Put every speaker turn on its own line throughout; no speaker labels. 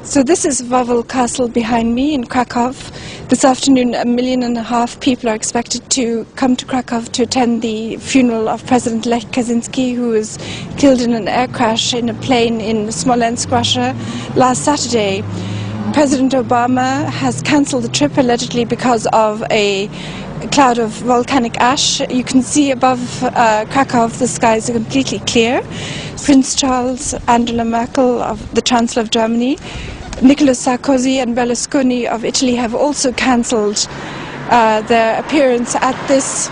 So this is Wawel Castle behind me in Krakow. This afternoon 1.5 million people are expected to come to Krakow to attend the funeral of President Lech Kaczynski, who was killed in an air crash in a plane in Smolensk, Russia, last Saturday. President Obama has cancelled the trip allegedly because of a cloud of volcanic ash. You can see above Krakow the skies are completely clear. Prince Charles, Angela Merkel, the Chancellor of Germany, Nicolas Sarkozy and Berlusconi of Italy have also cancelled their appearance at this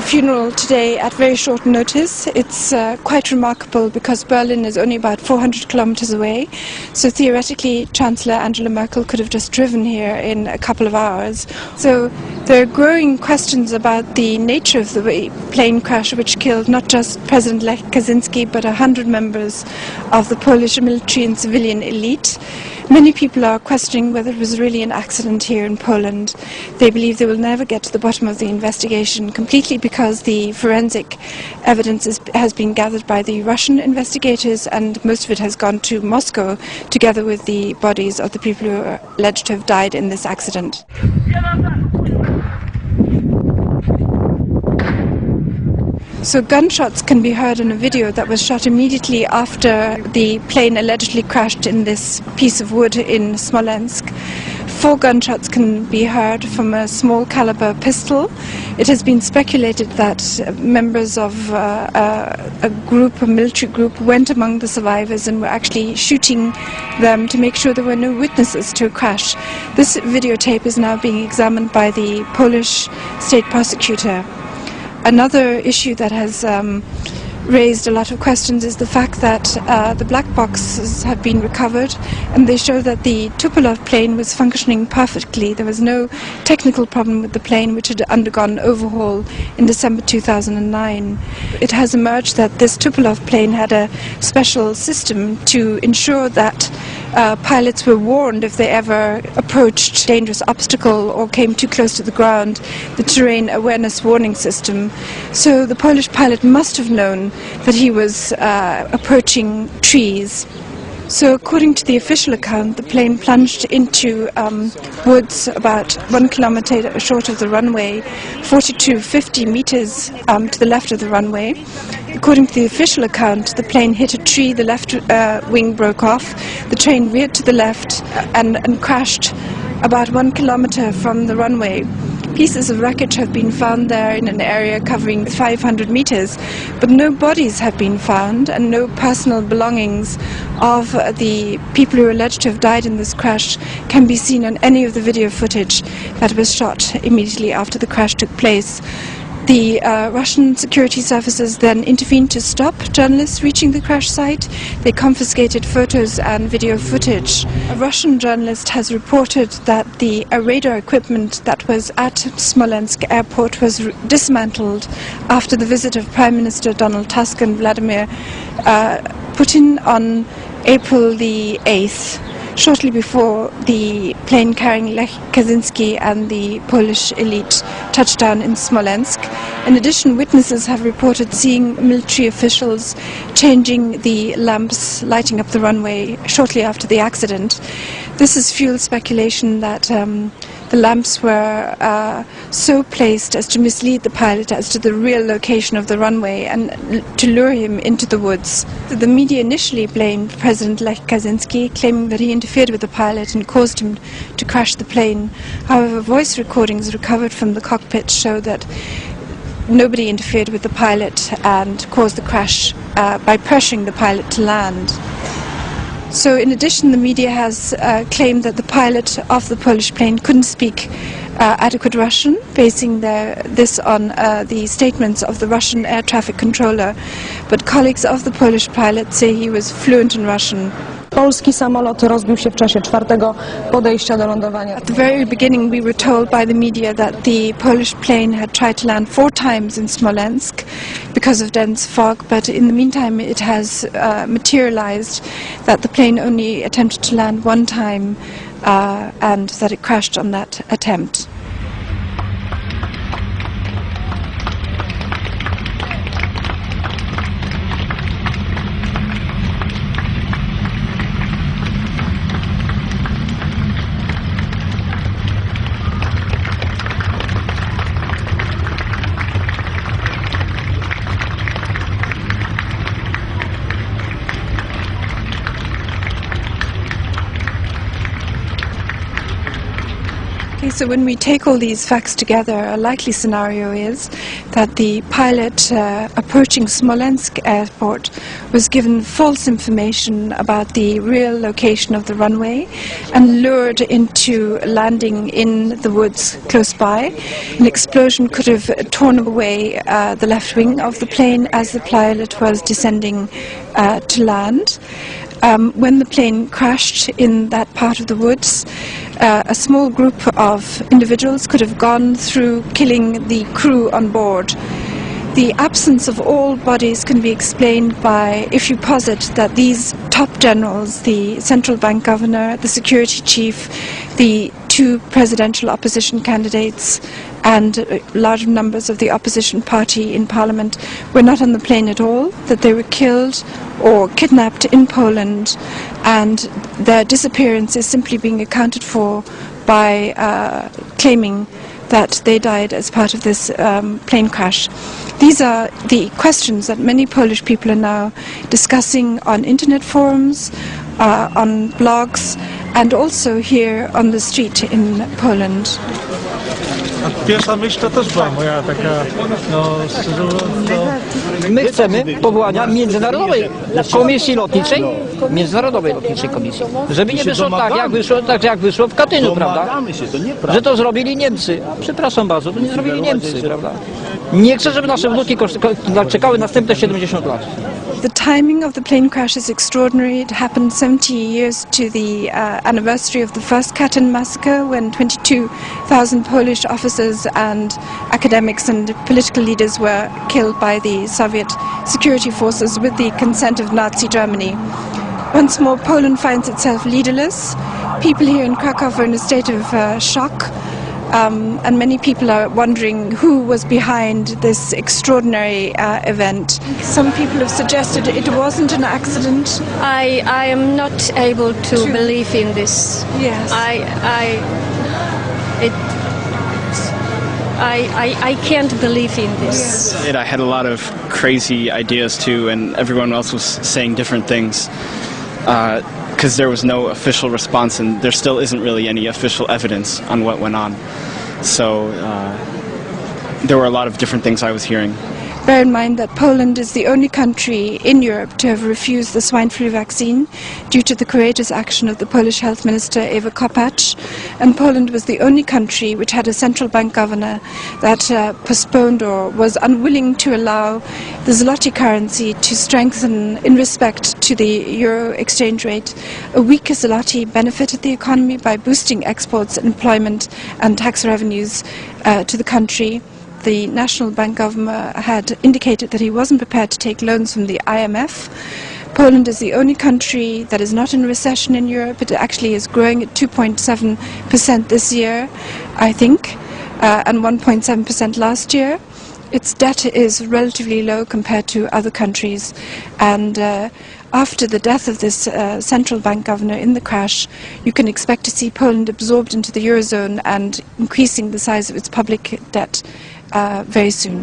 funeral today at very short notice. It's quite remarkable because Berlin is only about 400 kilometers away, so theoretically Chancellor Angela Merkel could have just driven here in a couple of hours. So there are growing questions about the nature of the plane crash which killed not just President Lech Kaczynski but 100 members of the Polish military and civilian elite. Many people are questioning whether it was really an accident here in Poland. They believe they will never get to the bottom of the investigation completely because the forensic evidence has been gathered by the Russian investigators and most of it has gone to Moscow together with the bodies of the people who are alleged to have died in this accident. So gunshots can be heard in a video that was shot immediately after the plane allegedly crashed in this piece of wood in Smolensk. 4 gunshots can be heard from a small caliber pistol. It has been speculated that members of a military group, went among the survivors and were actually shooting them to make sure there were no witnesses to a crash. This videotape is now being examined by the Polish state prosecutor. Another issue that has raised a lot of questions is the fact that the black boxes have been recovered and they show that the Tupolev plane was functioning perfectly. There was no technical problem with the plane, which had undergone overhaul in December 2009. It has emerged that this Tupolev plane had a special system to ensure that pilots were warned if they ever approached a dangerous obstacle or came too close to the ground, the terrain awareness warning system. So the Polish pilot must have known that he was approaching trees. So according to the official account, the plane plunged into woods about 1 kilometer short of the runway, 40 to 50 meters to the left of the runway. According to the official account, the plane hit a tree, the left wing broke off, the train veered to the left and crashed about 1 kilometer from the runway. Pieces of wreckage have been found there in an area covering 500 meters, but no bodies have been found and no personal belongings of the people who are alleged to have died in this crash can be seen on any of the video footage that was shot immediately after the crash took place. The Russian security services then intervened to stop journalists reaching the crash site. They confiscated photos and video footage. A Russian journalist has reported that the radar equipment that was at Smolensk airport was dismantled after the visit of Prime Minister Donald Tusk and Vladimir Putin on April the 8th. Shortly before the plane carrying Lech Kaczynski and the Polish elite touched down in Smolensk. In addition, witnesses have reported seeing military officials changing the lamps lighting up the runway shortly after the accident. This has fueled speculation that the lamps were so placed as to mislead the pilot as to the real location of the runway and to lure him into the woods. The media initially blamed President Lech Kaczynski, claiming that he interfered with the pilot and caused him to crash the plane. However, voice recordings recovered from the cockpit show that nobody interfered with the pilot and caused the crash by pressuring the pilot to land. So in addition, the media has claimed that the pilot of the Polish plane couldn't speak adequate Russian, basing this on the statements of the Russian air traffic controller. But colleagues of the Polish pilot say he was fluent in Russian.
Polski samolot rozbił się w czasie 4. podejścia do lądowania.
At the very beginning we were told by the media that the Polish plane had tried to land 4 times in Smolensk because of dense fog, but in the meantime it has materialized that the plane only attempted to land 1 time and that it crashed on that attempt. so when we take all these facts together, a likely scenario is that the pilot approaching Smolensk airport was given false information about the real location of the runway and lured into landing in the woods close by. An explosion could have torn away the left wing of the plane as the pilot was descending to land. When the plane crashed in that part of the woods, a small group of individuals could have gone through, killing the crew on board. The absence of all bodies can be explained by, if you posit that these top generals, the central bank governor, the security chief, the two presidential opposition candidates and large numbers of the opposition party in parliament were not on the plane at all, that they were killed or kidnapped in Poland, and their disappearance is simply being accounted for by claiming that they died as part of this plane crash. These are the questions that many Polish people are now discussing on internet forums, on blogs, and also here on the street in Poland.
Pierwsza myśl to też była moja taka,
My chcemy powołania międzynarodowej komisji lotniczej, międzynarodowej lotniczej komisji, żeby nie wyszło tak jak wyszło w Katyniu, prawda? Że to zrobili Niemcy. Przepraszam bardzo, to nie zrobili Niemcy, prawda? Nie chcę, żeby nasze wnuki czekały następne 70 lat.
The timing of the plane crash is extraordinary. It happened 70 years to the anniversary of the first Katyn massacre, when 22,000 Polish officers and academics and political leaders were killed by the Soviet security forces with the consent of Nazi Germany. Once more, Poland finds itself leaderless. People here in Krakow are in a state of shock. And many people are wondering who was behind this extraordinary event. Some people have suggested it wasn't an accident.
I am not able to believe in this.
Yes.
I can't believe in this.
Yes.
I had a lot of crazy ideas too, and everyone else was saying different things. Because there was no official response, and there still isn't really any official evidence on what went on. So there were a lot of different things I was hearing.
Bear in mind that Poland is the only country in Europe to have refused the swine flu vaccine due to the courageous action of the Polish Health Minister Ewa Kopacz, and Poland was the only country which had a central bank governor that postponed or was unwilling to allow the zloty currency to strengthen in respect to the euro exchange rate. A weaker zloty benefited the economy by boosting exports, employment and tax revenues to the country. The National Bank governor had indicated that he wasn't prepared to take loans from the IMF. Poland is the only country that is not in recession in Europe. It actually is growing at 2.7% this year, I think, and 1.7% last year. Its debt is relatively low compared to other countries, and after the death of this central bank governor in the crash, you can expect to see Poland absorbed into the Eurozone and increasing the size of its public debt very soon.